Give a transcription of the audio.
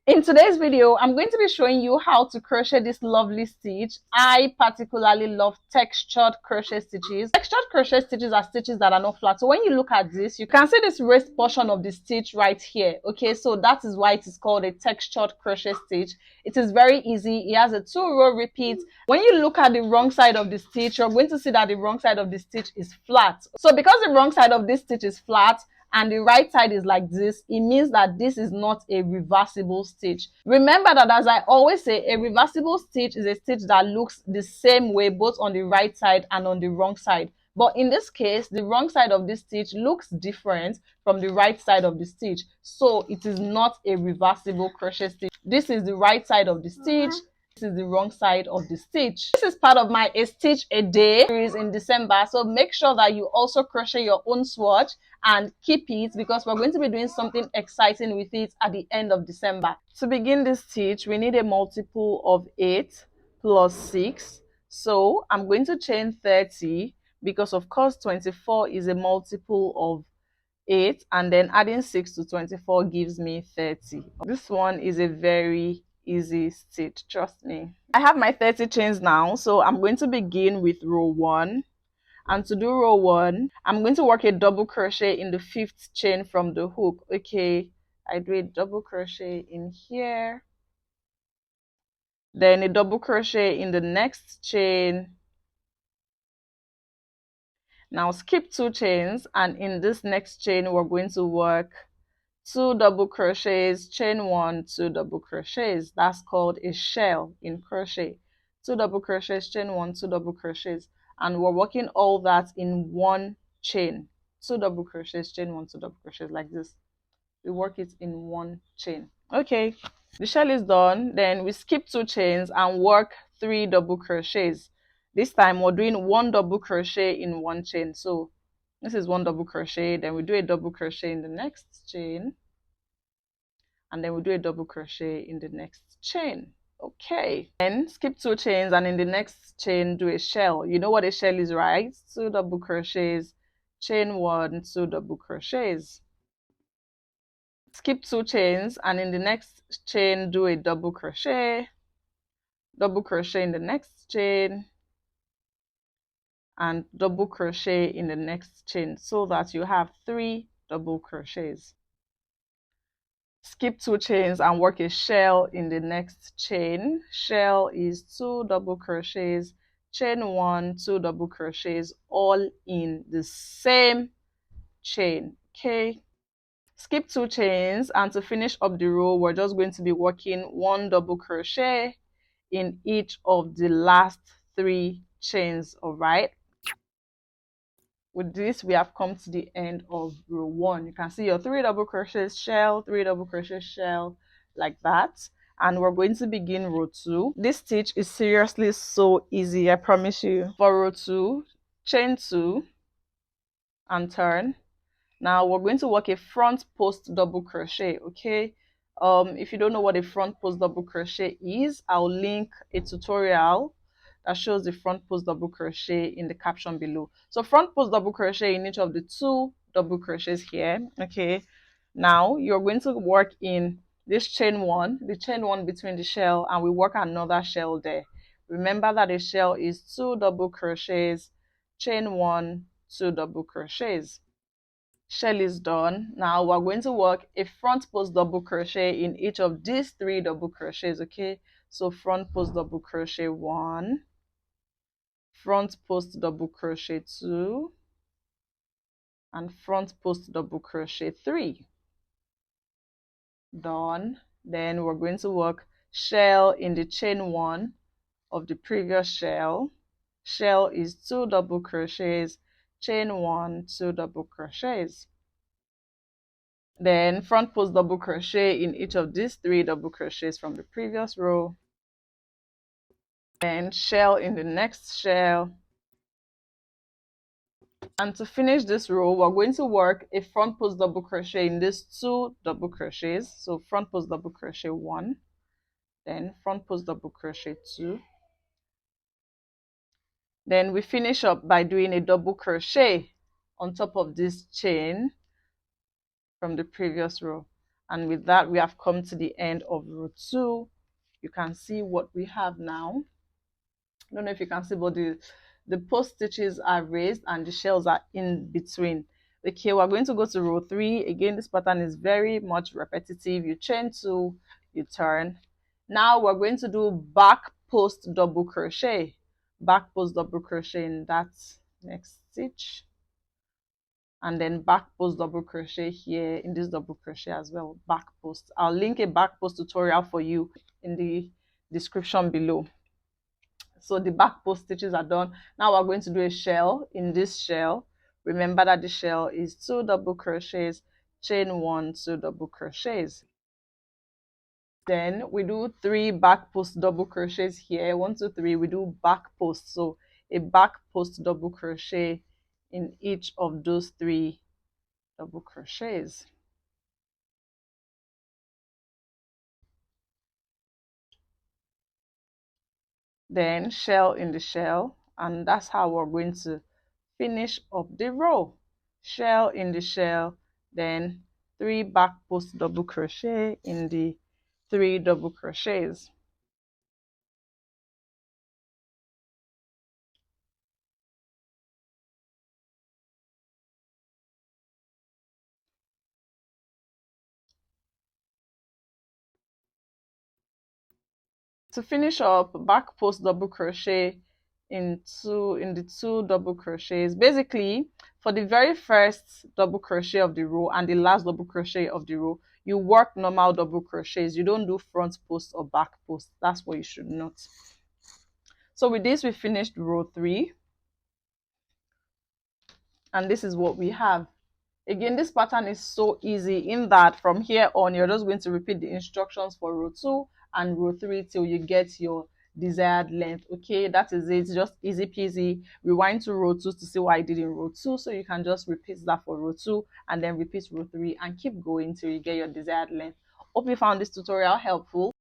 In today's video, I'm going to be showing you how to crochet this lovely stitch. I particularly love textured crochet stitches. Textured crochet stitches are stitches that are not flat. So when you look at this, you can see this raised portion of the stitch right here. Okay, so that is why it is called a textured crochet stitch. It is very easy. It has a 2-row repeat. When you look at the wrong side of the stitch, you're going to see that the wrong side of the stitch is flat. So because the wrong side of this stitch is flat, and the right side is like this, it means that this is not a reversible stitch. Remember that, as I always say, a reversible stitch is a stitch that looks the same way both on the right side and on the wrong side. But in this case, the wrong side of this stitch looks different from the right side of the stitch, so it is not a reversible crochet stitch. This is the right side of the stitch. This is the wrong side of the stitch. This is part of my A Stitch a Day series in December, so make sure that you also crochet your own swatch and keep it, because we're going to be doing something exciting with it at the end of December. To begin this stitch, we need a multiple of 8 plus 6. So I'm going to chain 30 because of course 24 is a multiple of 8, and then adding 6 to 24 gives me 30. This one is a very easy stitch, trust me. I have my 30 chains now, so I'm going to begin with row 1. And to do row 1, I'm going to work a double crochet in the 5th chain from the hook. Okay, I do a double crochet in here, then a double crochet in the next chain. Now skip 2 chains, and in this next chain we're going to work 2 double crochets, chain 1, 2 double crochets. That's called a shell in crochet. 2 double crochets, chain 1, 2 double crochets, and we're working all that in one chain. 2 double crochets, chain 1, 2 double crochets, like this. We work it in one chain. Okay, the shell is done. Then we skip 2 chains and work 3 double crochets. This time we're doing 1 double crochet in one chain. So this is 1 double crochet, then we do a double crochet in the next chain, and then we do a double crochet in the next chain. Okay, then skip 2 chains, and in the next chain do a shell. You know what a shell is, right? 2 double crochets, chain 1, 2 double crochets. Skip 2 chains, and in the next chain do a double crochet in the next chain, and double crochet in the next chain, so that you have 3 double crochets. Skip 2 chains and work a shell in the next chain. Shell is 2 double crochets, chain 1, 2 double crochets, all in the same chain. Okay, skip 2 chains, and to finish up the row we're just going to be working 1 double crochet in each of the last 3 chains. All right, with this we have come to the end of row 1. You can see your 3 double crochets, shell, 3 double crochet, shell, like that. And we're going to begin row 2. This stitch is seriously so easy, I promise you. For row 2, chain 2 and turn. Now we're going to work a front post double crochet. Okay, if you don't know what a front post double crochet is, I'll link a tutorial that shows the front post double crochet in the caption below. So front post double crochet in each of the 2 double crochets here. Okay, now you're going to work in this chain 1, the chain 1 between the shell, and we work another shell there. Remember that a shell is 2 double crochets, chain 1, 2 double crochets. Shell is done. Now we're going to work a front post double crochet in each of these 3 double crochets. Okay, so front post double crochet 1, front post double crochet 2, and front post double crochet 3. Done. Then we're going to work shell in the chain 1 of the previous shell. Shell is 2 double crochets, chain 1, 2 double crochets. Then front post double crochet in each of these 3 double crochets from the previous row. Then shell in the next shell. And to finish this row, we're going to work a front post double crochet in these 2 double crochets. So front post double crochet 1, then front post double crochet 2. Then we finish up by doing a double crochet on top of this chain from the previous row. And with that, we have come to the end of row 2. You can see what we have now. I don't know if you can see, but the post stitches are raised and the shells are in between. Okay, we're going to go to row 3. Again, this pattern is very much repetitive. You chain 2, you turn. Now we're going to do back post double crochet. Back post double crochet in that next stitch. And then back post double crochet here in this double crochet as well. Back post. I'll link a back post tutorial for you in the description below. So the back post stitches are done. Now we're going to do a shell. In this shell, remember that the shell is 2 double crochets, chain 1, 2 double crochets. Then we do 3 back post double crochets here. 1, 2, 3. We do back post. So a back post double crochet in each of those 3 double crochets. Then shell in the shell, and that's how we're going to finish up the row. Shell in the shell, then 3 back post double crochet in the 3 double crochets. To finish up, back post double crochet in the 2 double crochets. Basically, for the very first double crochet of the row and the last double crochet of the row, you work normal double crochets. You don't do front post or back post. That's what you should note. So with this, we finished row 3. And this is what we have. Again, this pattern is so easy in that from here on, you're just going to repeat the instructions for row 2 and row 3 till you get your desired length. Okay, that is it. Just easy peasy. Rewind to row 2 to see what I did in row 2. So you can just repeat that for row 2 and then repeat row 3 and keep going till you get your desired length. Hope you found this tutorial helpful.